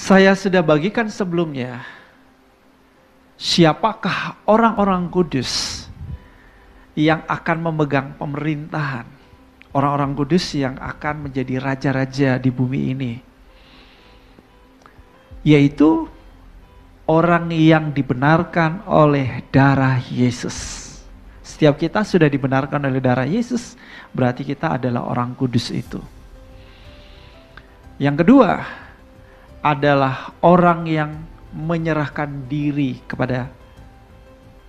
Saya sudah bagikan sebelumnya, siapakah orang-orang kudus yang akan memegang pemerintahan, orang-orang kudus yang akan menjadi raja-raja di bumi ini, yaitu orang yang dibenarkan oleh darah Yesus. Setiap kita sudah dibenarkan oleh darah Yesus, berarti kita adalah orang kudus itu. Yang kedua adalah orang yang menyerahkan diri kepada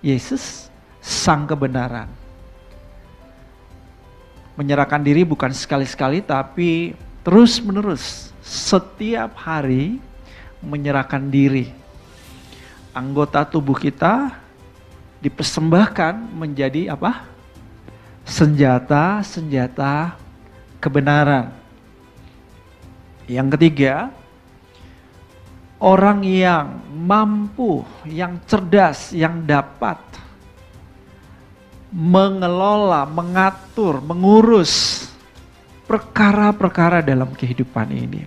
Yesus, sang kebenaran. Menyerahkan diri bukan sekali-sekali, tapi terus-menerus, setiap hari menyerahkan diri. Anggota tubuh kita dipersembahkan menjadi apa? Senjata-senjata kebenaran. Yang ketiga, orang yang mampu, yang cerdas, yang dapat mengelola, mengatur, mengurus perkara-perkara dalam kehidupan ini.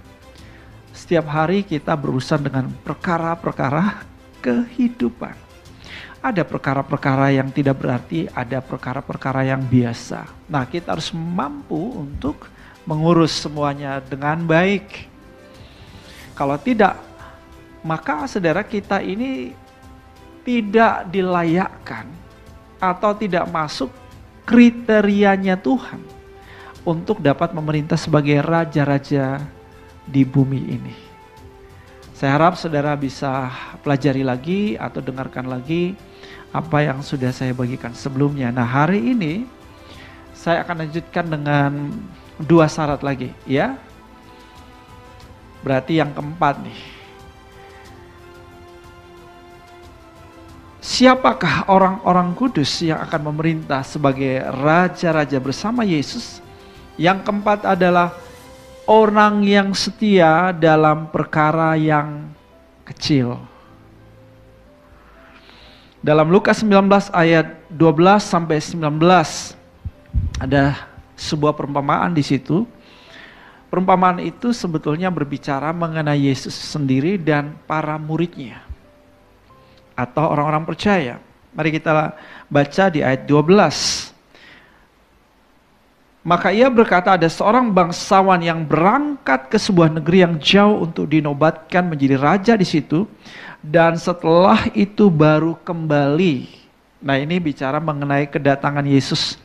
Setiap hari kita berurusan dengan perkara-perkara kehidupan. Ada perkara-perkara yang tidak berarti, ada perkara-perkara yang biasa. Nah, kita harus mampu untuk mengurus semuanya dengan baik. Kalau tidak, maka saudara kita ini tidak dilayakkan atau tidak masuk kriterianya Tuhan untuk dapat memerintah sebagai raja-raja di bumi ini. Saya harap saudara bisa pelajari lagi atau dengarkan lagi apa yang sudah saya bagikan sebelumnya. Nah, hari ini saya akan lanjutkan dengan 2 syarat lagi, ya. Berarti yang keempat nih. Siapakah orang-orang kudus yang akan memerintah sebagai raja-raja bersama Yesus? Yang keempat adalah orang yang setia dalam perkara yang kecil. Dalam Lukas 19 ayat 12 sampai 19 ada sebuah perumpamaan di situ. Perumpamaan itu sebetulnya berbicara mengenai Yesus sendiri dan para muridnya atau orang-orang percaya. Mari kita baca di ayat 12. Maka ia berkata, ada seorang bangsawan yang berangkat ke sebuah negeri yang jauh untuk dinobatkan menjadi raja di situ, dan setelah itu baru kembali. Nah, ini bicara mengenai kedatangan Yesus.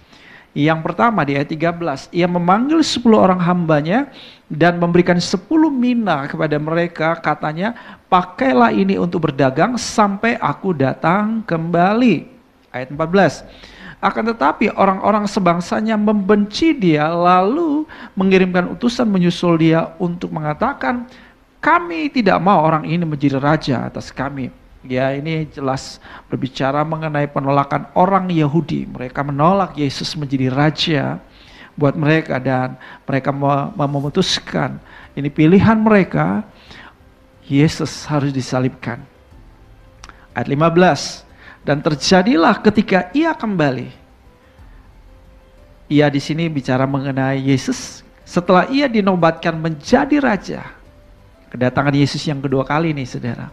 Yang pertama di ayat 13, ia memanggil 10 orang hambanya dan memberikan 10 mina kepada mereka, katanya, pakailah ini untuk berdagang sampai aku datang kembali. Ayat 14. Akan tetapi orang-orang sebangsanya membenci dia, lalu mengirimkan utusan menyusul dia untuk mengatakan, kami tidak mau orang ini menjadi raja atas kami. Ya, ini jelas berbicara mengenai penolakan orang Yahudi. Mereka menolak Yesus menjadi raja buat mereka, dan mereka memutuskan, ini pilihan mereka, Yesus harus disalibkan. Ayat 15. Dan terjadilah ketika ia kembali. Ia di sini bicara mengenai Yesus setelah ia dinobatkan menjadi raja. Kedatangan Yesus yang kedua kali nih, saudara.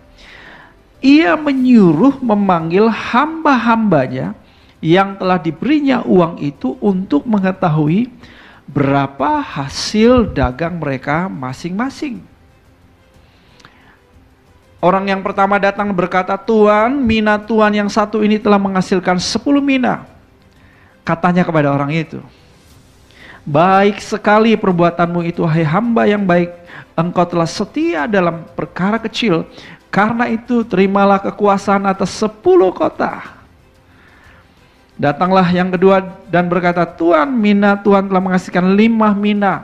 Ia menyuruh memanggil hamba-hambanya yang telah diberinya uang itu untuk mengetahui berapa hasil dagang mereka masing-masing. Orang yang pertama datang berkata, Tuan, mina Tuan yang satu ini telah menghasilkan 10 mina. Katanya kepada orang itu, baik sekali perbuatanmu itu, hai hamba yang baik. Engkau telah setia dalam perkara kecil, karena itu terimalah kekuasaan atas 10 kota. Datanglah yang kedua dan berkata, Tuan, mina Tuan telah menghasilkan 5 mina.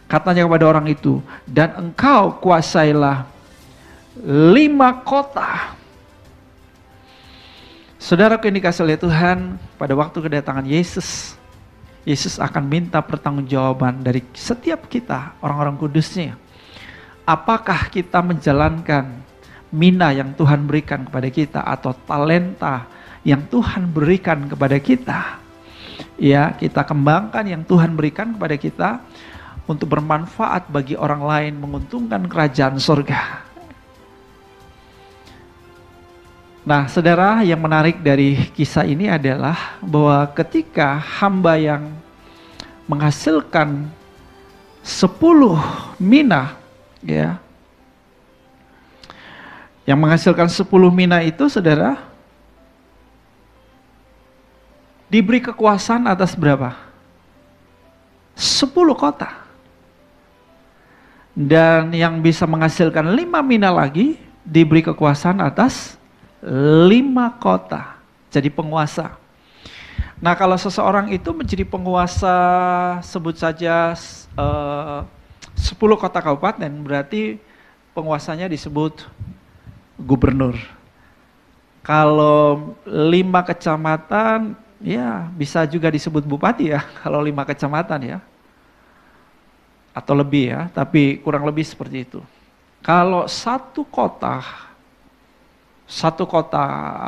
Katanya kepada orang itu, dan engkau kuasailah 5 kota. Saudaraku yang dikasihi oleh Tuhan, pada waktu kedatangan Yesus, Yesus akan minta pertanggungjawaban dari setiap kita, orang-orang kudusnya. Apakah kita menjalankan mina yang Tuhan berikan kepada kita, atau talenta yang Tuhan berikan kepada kita? Ya, kita kembangkan yang Tuhan berikan kepada kita untuk bermanfaat bagi orang lain, menguntungkan kerajaan surga. Nah, saudara, yang menarik dari kisah ini adalah bahwa ketika hamba yang menghasilkan 10 mina, ya, yang menghasilkan 10 mina itu, saudara, diberi kekuasaan atas berapa? 10 kota. Dan yang bisa menghasilkan 5 mina lagi diberi kekuasaan atas 5 kota. Jadi penguasa. Nah, kalau seseorang itu menjadi penguasa, sebut saja 10 kota kabupaten, berarti penguasanya disebut gubernur. Kalau 5 kecamatan, ya bisa juga disebut bupati ya, kalau 5 kecamatan ya. Atau lebih ya, tapi kurang lebih seperti itu. Kalau satu kota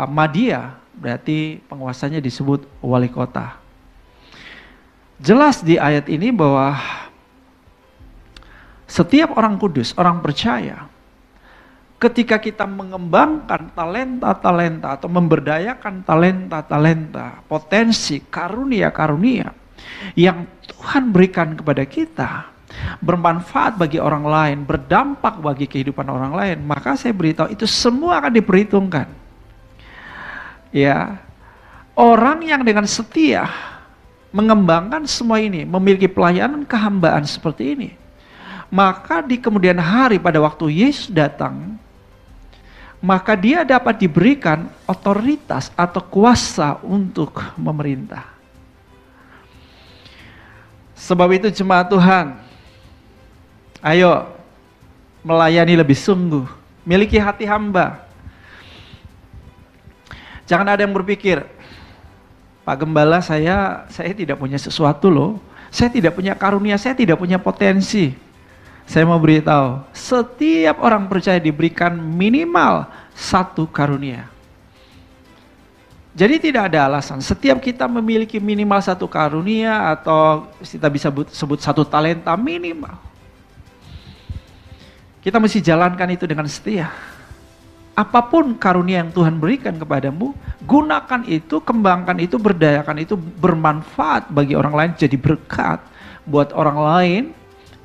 Madia, berarti penguasanya disebut wali kota. Jelas di ayat ini bahwa setiap orang kudus, orang percaya, ketika kita mengembangkan talenta-talenta atau memberdayakan talenta-talenta, potensi, karunia-karunia yang Tuhan berikan kepada kita, bermanfaat bagi orang lain, berdampak bagi kehidupan orang lain, maka saya beritahu itu semua akan diperhitungkan. Ya, orang yang dengan setia mengembangkan semua ini, memiliki pelayanan kehambaan seperti ini, maka di kemudian hari pada waktu Yesus datang, maka dia dapat diberikan otoritas atau kuasa untuk memerintah. Sebab itu jemaat Tuhan, ayo melayani lebih sungguh, miliki hati hamba. Jangan ada yang berpikir, Pak Gembala, saya tidak punya sesuatu loh, saya tidak punya karunia, saya tidak punya potensi. Saya mau beritahu, setiap orang percaya diberikan minimal 1 karunia. Jadi tidak ada alasan, setiap kita memiliki minimal 1 karunia, atau kita bisa sebut 1 talenta minimal. Kita mesti jalankan itu dengan setia. Apapun karunia yang Tuhan berikan kepadamu, gunakan itu, kembangkan itu, berdayakan itu, bermanfaat bagi orang lain, jadi berkat buat orang lain,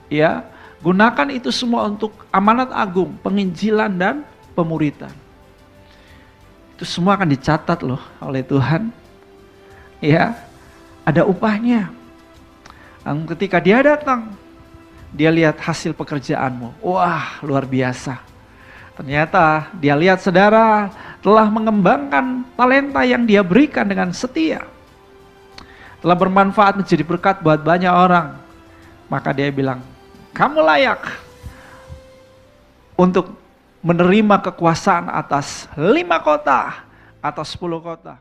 ya. Gunakan itu semua untuk amanat agung, penginjilan dan pemuritan. Itu semua akan dicatat loh oleh Tuhan. Ya, ada upahnya. Dan ketika dia datang, dia lihat hasil pekerjaanmu. Wah, luar biasa. Ternyata dia lihat saudara telah mengembangkan talenta yang dia berikan dengan setia. Telah bermanfaat menjadi berkat buat banyak orang. Maka dia bilang, kamu layak untuk menerima kekuasaan atas 5 kota atau 10 kota.